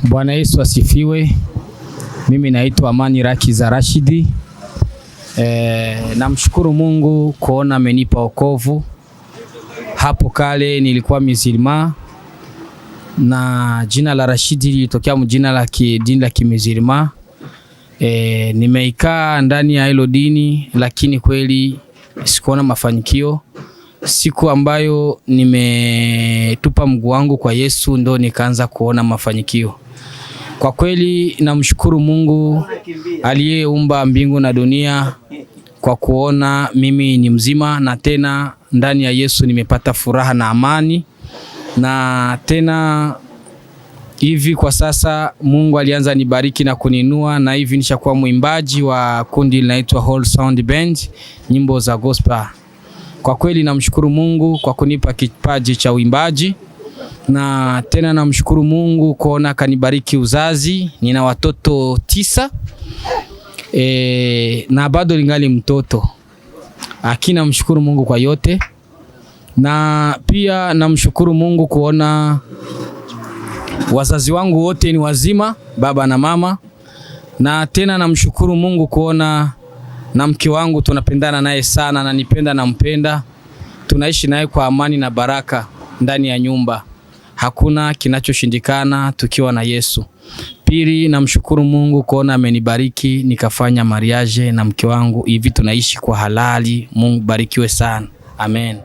Bwana Yesu asifiwe. Mimi naitwa Amani Rakiza Rashidi. Namshukuru Mungu kuona amenipa wokovu. Hapo kale nilikuwa mizilima na jina la Rashidi lilitokea mjina la dini la kimizilima. Nimeikaa ndani ya hilo dini lakini kweli sikuona mafanikio. Siku ambayo nimetupa mguu wangu kwa Yesu ndo nikaanza kuona mafanikio. Kwa kweli namshukuru Mungu aliyeumba mbingu na dunia kwa kuona mimi ni mzima, na tena ndani ya Yesu nimepata furaha na amani. Na tena hivi kwa sasa Mungu alianza nibariki na kuninua, na hivi nishakuwa mwimbaji wa kundi linaloitwa Whole Sound Band, nyimbo za gospel. Kwa kweli namshukuru Mungu kwa kunipa kipaji cha uimbaji, na tena namshukuru Mungu kuona kanibariki uzazi. Nina watoto 9 na bado ningali mtoto. Akina mshukuru Mungu kwa yote. Na pia namshukuru Mungu kuona wazazi wangu wote ni wazima, baba na mama. Na tena namshukuru Mungu kuona na mke wangu tunapendana naye sana, na nipenda na mpenda. Tunaishi naye kwa amani na baraka ndani ya nyumba. Hakuna kinachoshindikana tukiwa na Yesu. Pili, namshukuru Mungu kuona amenibariki nikafanya mariage na mke wangu, hivi tunaishi kwa halali. Mungu barikiwe sana. Amen.